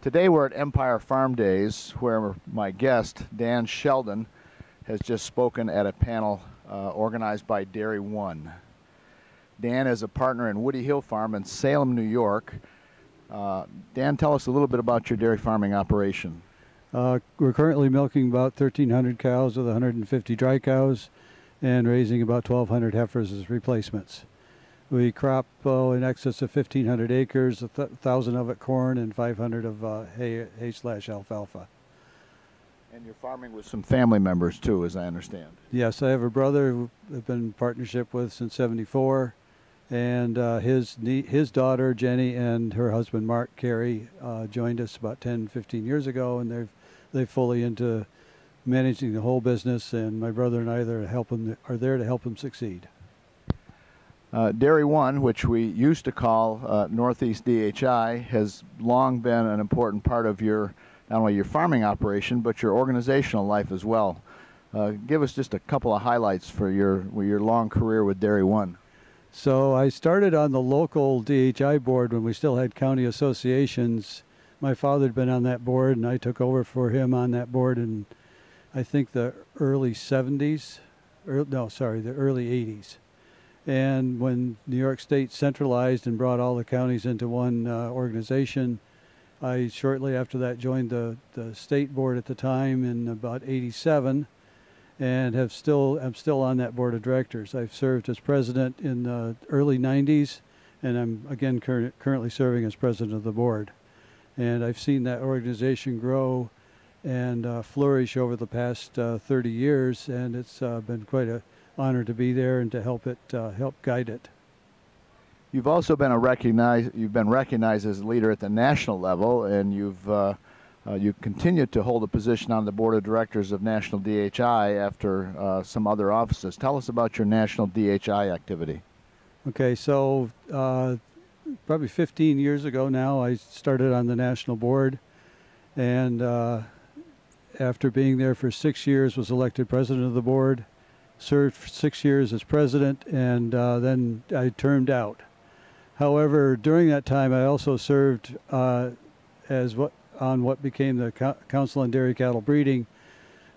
Today we're at Empire Farm Days, where my guest, Dan Sheldon, has just spoken at a panel organized by Dairy One. Dan is a partner in Woody Hill Farm in Salem, New York. Dan, tell us a little bit about your dairy farming operation. We're currently milking about 1,300 cows with 150 dry cows and raising about 1,200 heifers as replacements. We crop in excess of 1,500 acres, 1,000 of it corn and 500 of hay/alfalfa. And you're farming with some family members too, as I understand. Yes, I have a brother who I've been in partnership with since '74, and his daughter Jenny and her husband Mark Carey joined us about 10-15 years ago, and they're fully into managing the whole business, and my brother and I are there to help them succeed. Dairy One, which we used to call Northeast DHI, has long been an important part of not only your farming operation, but your organizational life as well. Give us just a couple of highlights for your long career with Dairy One. So I started on the local DHI board when we still had county associations. My father had been on that board, and I took over for him on that board in, I think, the early 70s. The early 80s. And when New York State centralized and brought all the counties into one organization, I shortly after that joined the state board at the time in about '87, and I'm still on that board of directors. I've served as president in the early '90s, and I'm again currently serving as president of the board. And I've seen that organization grow and flourish over the past 30 years, and it's been quite an honor to be there and to help guide it. You've also been recognized as a leader at the national level, and you've continued to hold a position on the board of directors of National DHI after some other offices. Tell us about your National DHI activity. Okay, so probably 15 years ago now, I started on the national board, and after being there for 6 years, was elected president of the board. Served for 6 years as president, and then I termed out. However, during that time, I also served on what became the Council on Dairy Cattle Breeding,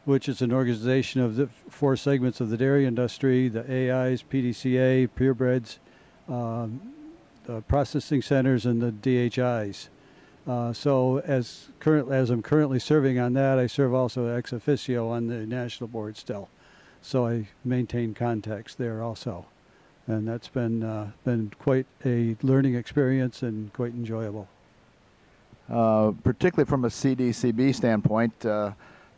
which is an organization of the 4 segments of the dairy industry: the AIs, PDCA, purebreds, the processing centers, and the DHIs. So as I'm currently serving on that, I serve also ex officio on the national board still. So I maintain contacts there also, and that's been quite a learning experience and quite enjoyable. Particularly from a CDCB standpoint,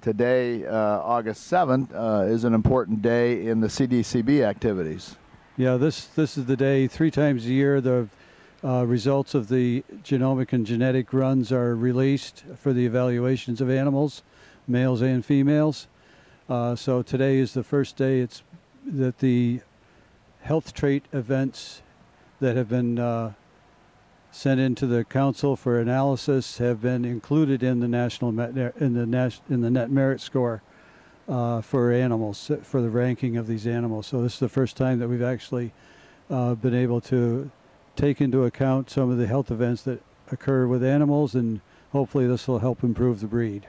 today, August 7th, is an important day in the CDCB activities. Yeah, this is the day 3 times a year the results of the genomic and genetic runs are released for the evaluations of animals, males and females. So today is the first day that the health trait events that have been sent into the council for analysis have been included in the the net merit score for animals, for the ranking of these animals. So this is the first time that we've actually been able to take into account some of the health events that occur with animals, and hopefully this will help improve the breed.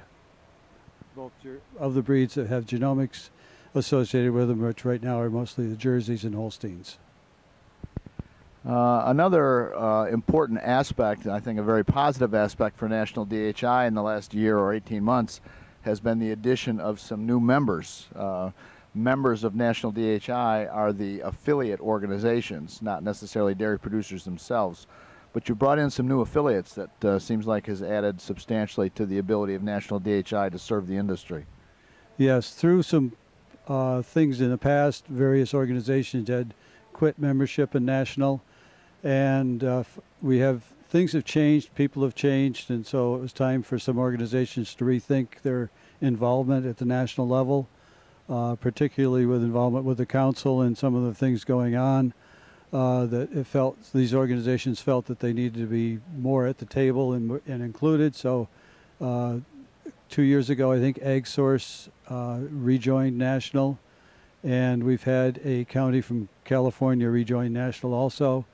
Both of the breeds that have genomics associated with them, which right now are mostly the Jerseys and Holsteins. Another important aspect, I think a very positive aspect for National DHI in the last year or 18 months, has been the addition of some new members. Members of National DHI are the affiliate organizations, not necessarily dairy producers themselves. But you brought in some new affiliates that seems like has added substantially to the ability of National DHI to serve the industry. Yes, through some things in the past, various organizations had quit membership in National, and things have changed, people have changed, and so it was time for some organizations to rethink their involvement at the national level, particularly with involvement with the council and some of the things going on. These organizations felt that they needed to be more at the table and included. So 2 years ago, I think AgSource rejoined National, and we've had a county from California rejoin National also.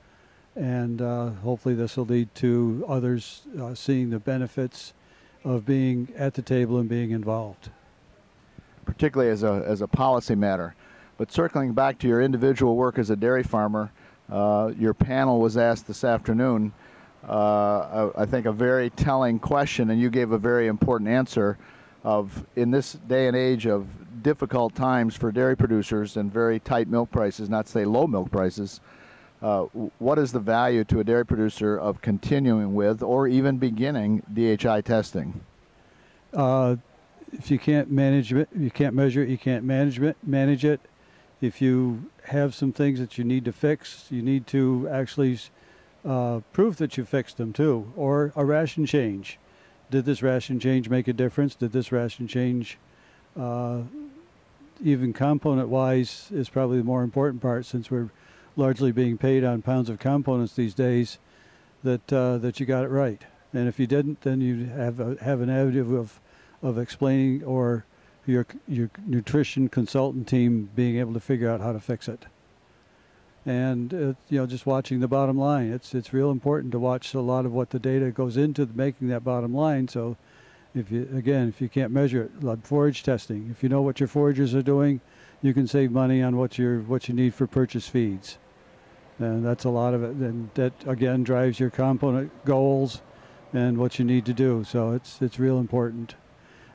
And hopefully this will lead to others seeing the benefits of being at the table and being involved. Particularly as a policy matter. But circling back to your individual work as a dairy farmer, your panel was asked this afternoon, I think, a very telling question, and you gave a very important answer of, in this day and age of difficult times for dairy producers and very tight milk prices, not to say low milk prices, what is the value to a dairy producer of continuing with or even beginning DHI testing? If you can't manage it, you can't measure it, you can't manage it. If you have some things that you need to fix, you need to actually prove that you fixed them too. Or a ration change. Did this ration change make a difference? Did this ration change, even component-wise, is probably the more important part, since we're largely being paid on pounds of components these days, that you got it right. And if you didn't, then you have an avenue of explaining, or your nutrition consultant team being able to figure out how to fix it. And you know, just watching the bottom line, it's real important to watch a lot of what the data goes into making that bottom line. So if you can't measure it, like forage testing, if you know what your foragers are doing, you can save money on what you need for purchase feeds. And that's a lot of it, and that again drives your component goals and what you need to do. So it's real important.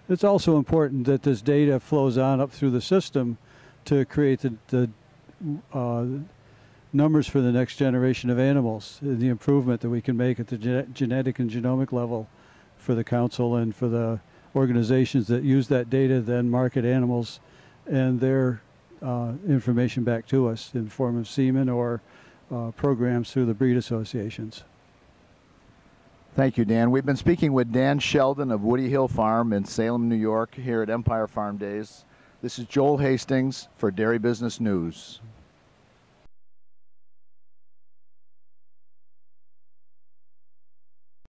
It's also important that this data flows on up through the system to create the numbers for the next generation of animals, the improvement that we can make at the genetic and genomic level for the council and for the organizations that use that data, then market animals and their information back to us in the form of semen or programs through the breed associations. Thank you, Dan. We've been speaking with Dan Sheldon of Woody Hill Farm in Salem, New York, here at Empire Farm Days. This is Joel Hastings for Dairy Business News.